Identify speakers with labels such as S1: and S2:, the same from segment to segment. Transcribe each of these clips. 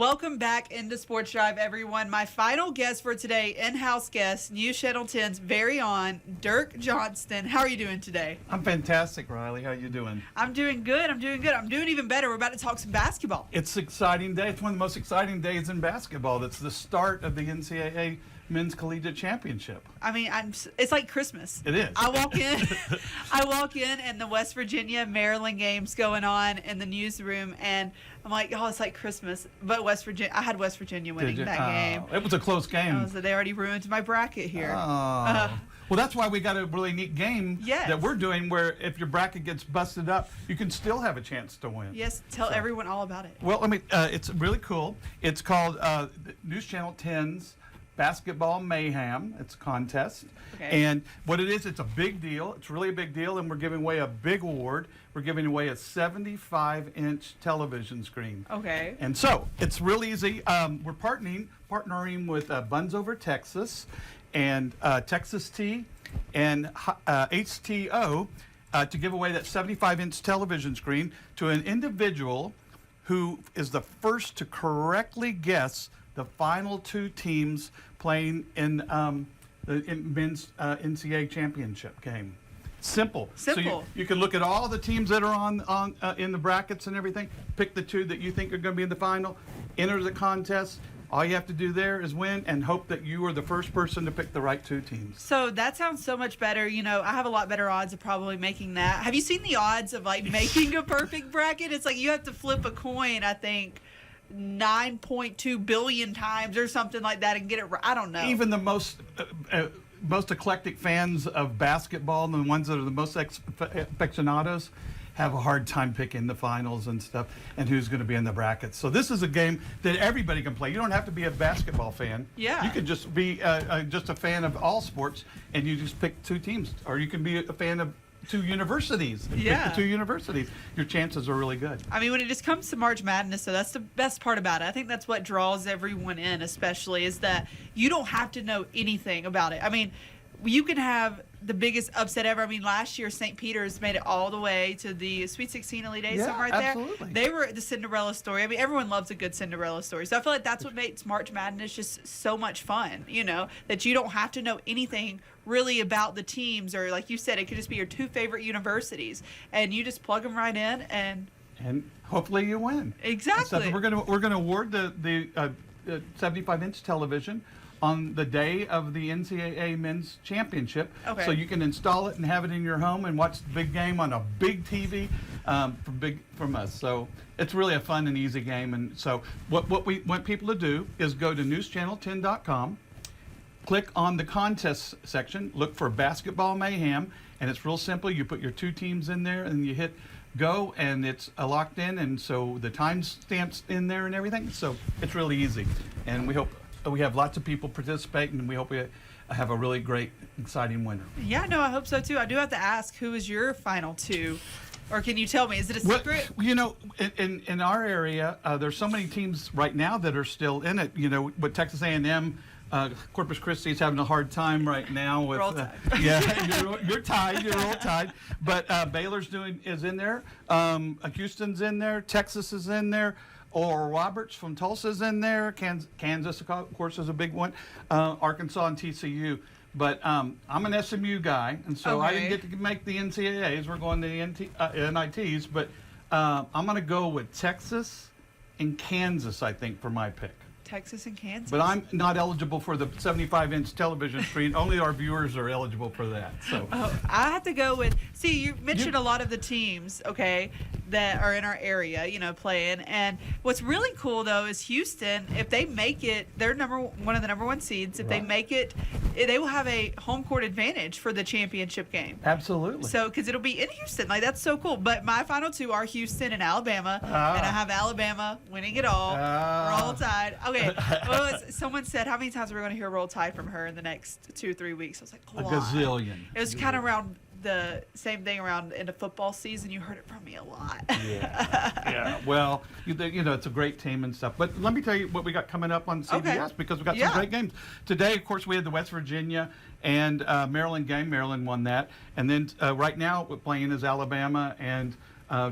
S1: Welcome back into Sports Drive, everyone. My final guest for today, in-house guest, News Channel 10's very own Dirk Johnston. How are you doing today?
S2: I'm fantastic, Riley. How you doing?
S1: I'm doing good. I'm doing even better. We're about to talk some basketball.
S2: It's an exciting day. It's one of the most exciting days in basketball. It's the start of the NCAA Men's Collegiate Championship.
S1: I mean, it's like Christmas.
S2: It is.
S1: I walk in, and the West Virginia Maryland game's going on in the newsroom, and I'm like, oh, it's like Christmas. But I had West Virginia winning that game.
S2: It was a close game.
S1: They already ruined my bracket here.
S2: Well, that's why we got a really neat game that we're doing where if your bracket gets busted up, you can still have a chance to win.
S1: Yes, tell everyone all about it.
S2: Well, it's really cool. It's called News Channel 10's Basketball Mayhem. It's a contest.
S1: Okay.
S2: And what it is, it's a big deal. It's really a big deal, and we're giving away a big award. We're giving away a 75-inch television screen.
S1: Okay.
S2: And so it's really easy. We're partnering with Buns Over Texas and Texas Tea and HTO to give away that 75-inch television screen to an individual who is the first to correctly guess the final two teams playing in the men's NCAA championship game. Simple. So you can look at all the teams that are on in the brackets and everything. Pick the two that you think are going to be in the final. Enter the contest. All you have to do there is win and hope that you are the first person to pick the right two teams.
S1: So that sounds so much better. You know, I have a lot better odds of probably making that. Have you seen the odds of like making a perfect bracket? It's like you have to flip a coin, I think, 9.2 billion times or something like that and get it right. I don't know.
S2: Even the most eclectic fans of basketball and the ones that are the most aficionados have a hard time picking the finals and stuff and who's going to be in the brackets. So this is a game that everybody can play. You don't have to be a basketball fan.
S1: Yeah.
S2: You could just be just a fan of all sports and you just pick two teams. Or you can be a fan of two universities.
S1: Yeah.
S2: Pick the two universities. Your chances are really good.
S1: I mean, when it just comes to March Madness, so that's the best part about it. I think that's what draws everyone in, especially, is that you don't have to know anything about it. I mean, you can have the biggest upset ever. I mean, last year, St. Peter's made it all the way to the Sweet 16 Elite Eight, something right
S2: absolutely.
S1: there. They were the Cinderella story. I mean, everyone loves a good Cinderella story. So I feel like that's what makes March Madness just so much fun, you know, that you don't have to know anything really about the teams, or like you said, it could just be your two favorite universities, and you just plug them right in and
S2: hopefully you win.
S1: Exactly.
S2: So we're going to award the 75-inch television on the day of the NCAA Men's Championship.
S1: Okay.
S2: So you can install it and have it in your home and watch the big game on a big TV from us. So it's really a fun and easy game. And so what we want people to do is go to newschannel10.com, click on the contest section, look for Basketball Mayhem, and it's real simple. You put your two teams in there and you hit go, and it's locked in, and so the time stamps in there and everything. So it's really easy. And we hope we have lots of people participating, and we hope we have a really great, exciting winner.
S1: Yeah, no, I hope so too. I do have to ask, who is your final two? Or can you tell me? Is it a secret?
S2: Well, you know, in our area, there's so many teams right now that are still in it. You know, with Texas A&M, Corpus Christi is having a hard time right now. With, you're tied. You're all tied. But Baylor's is in there. Houston's in there. Texas is in there. Oral Roberts from Tulsa's in there. Kansas, of course, is a big one. Arkansas and TCU. But I'm an SMU guy, and so I didn't get to make the NCAAs. We're going to the NITs. But I'm going to go with Texas and Kansas, I think, for my pick.
S1: Texas and Kansas.
S2: But I'm not eligible for the 75-inch television screen. Only our viewers are eligible for that. So
S1: I have to go with. See, you mentioned a lot of the teams, okay, that are in our area, you know, playing. And what's really cool though is Houston. If they make it, they're one of the number one seeds. If they make it, they will have a home court advantage for the championship game.
S2: Absolutely.
S1: So, because it'll be in Houston, like that's so cool. But my final two are Houston and Alabama, and I have Alabama winning it all. Roll Tide. Okay. Well, someone said, how many times are we going to hear Roll Tide from her in the next 2 or 3 weeks? I was like,
S2: a gazillion.
S1: It was kind of around the same thing around in the football season. You heard it from me a lot.
S2: Yeah. Well, you know, it's a great team and stuff. But let me tell you what we got coming up on CBS because we got some great games. Today, of course, we had the West Virginia and Maryland game. Maryland won that. And then right now, we're playing is Alabama and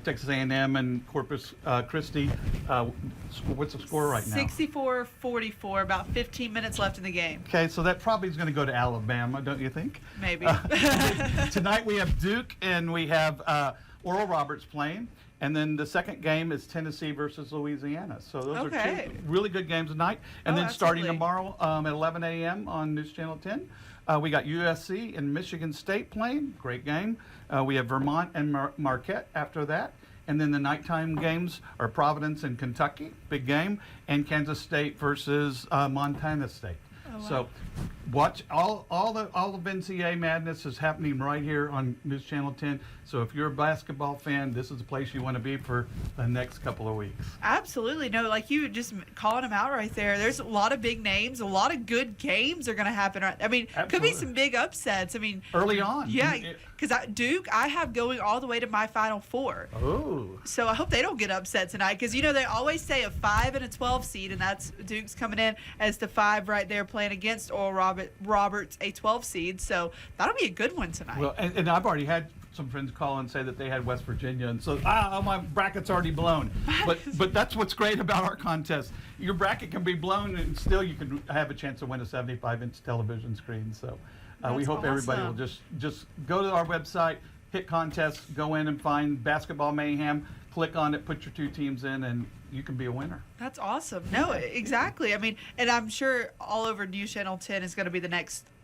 S2: Texas A&M and Corpus Christi. What's the score right now?
S1: 64-44, about 15 minutes left in the game.
S2: Okay, so that probably is going to go to Alabama, don't you think?
S1: Maybe.
S2: Tonight we have Duke and we have Oral Roberts playing. And then the second game is Tennessee versus Louisiana. So those are two really good games tonight. And then starting tomorrow at 11 a.m. on News Channel 10, we got USC and Michigan State playing. Great game. We have Vermont and Marquette after that. And then the nighttime games are Providence and Kentucky, big game, and Kansas State versus Montana State.
S1: Oh, wow.
S2: So watch all of NCAA madness is happening right here on News Channel 10. So if you're a basketball fan, this is the place you want to be for the next couple of weeks.
S1: Absolutely. No, like you just calling them out right there. There's a lot of big names. A lot of good games are going to happen. I mean, could be some big upsets. I mean,
S2: early on.
S1: Yeah, because Duke, I have going all the way to my Final Four.
S2: Oh.
S1: So I hope they don't get upset tonight because, you know, they always say a 5 and a 12 seed, and that's Duke's coming in as the 5 right there playing against Oral Roberts, a 12 seed. So that'll be a good one tonight.
S2: Well, and I've already had some friends call and say that they had West Virginia, and so my bracket's already blown. But that's what's great about our contest. Your bracket can be blown, and still you can have a chance to win a 75-inch television screen. So we hope everybody will just go to our website, hit contest, go in and find Basketball Mayhem, click on it, put your 2 teams in, and you can be a winner.
S1: That's awesome. No, exactly. I mean, and I'm sure all over News Channel 10 is going to be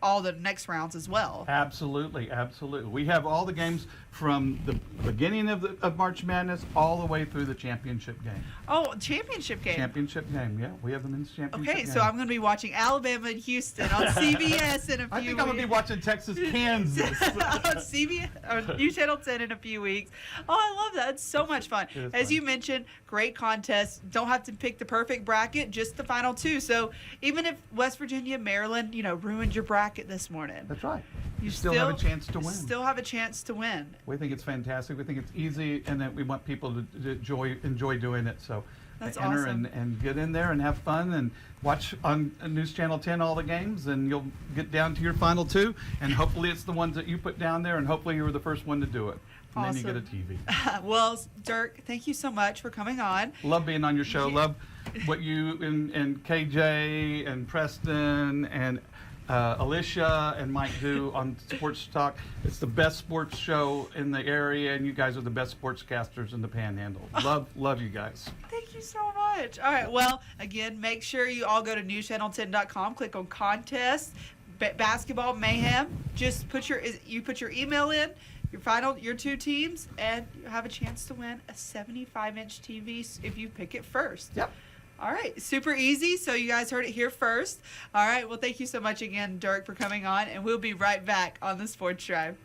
S1: all the next rounds as well.
S2: Absolutely, absolutely. We have all the games from the beginning of March Madness all the way through the championship game.
S1: Oh, championship game.
S2: Championship game, yeah. We have them in the championship game.
S1: Okay, so I'm going to be watching Alabama and Houston on CBS in a few weeks.
S2: I think I'm going to be watching Texas, Kansas.
S1: On CBS, on News Channel 10 in a few weeks. Oh, I love that. It's so much fun. As you mentioned, great contest. Don't have to pick the perfect bracket, just the final 2. So even if West Virginia, Maryland, ruined your bracket this morning.
S2: That's right.
S1: You
S2: still have a chance to win.
S1: Still have a chance to win.
S2: We think it's fantastic. We think it's easy, and that we want people to enjoy doing it. So
S1: that's
S2: enter
S1: awesome.
S2: and get in there and have fun and watch on News Channel 10 all the games, and you'll get down to your final 2, and hopefully it's the ones that you put down there, and hopefully you were the first one to do it. And
S1: awesome.
S2: Then you get a TV.
S1: Well, Dirk, thank you so much for coming on.
S2: Love being on your show. Love what you and KJ and Preston and Alicia and Mike do on Sports Talk. It's the best sports show in the area, and you guys are the best sportscasters in the Panhandle. Love you guys.
S1: Thank you so much. All right. Well, again, make sure you all go to newschannel10.com, click on contest, basketball mayhem. Just put your email in, your 2 teams, and you have a chance to win a 75-inch TV if you pick it first.
S2: Yep.
S1: All right, super easy. So you guys heard it here first. All right, well, thank you so much again, Dirk, for coming on, and we'll be right back on the Sports Drive.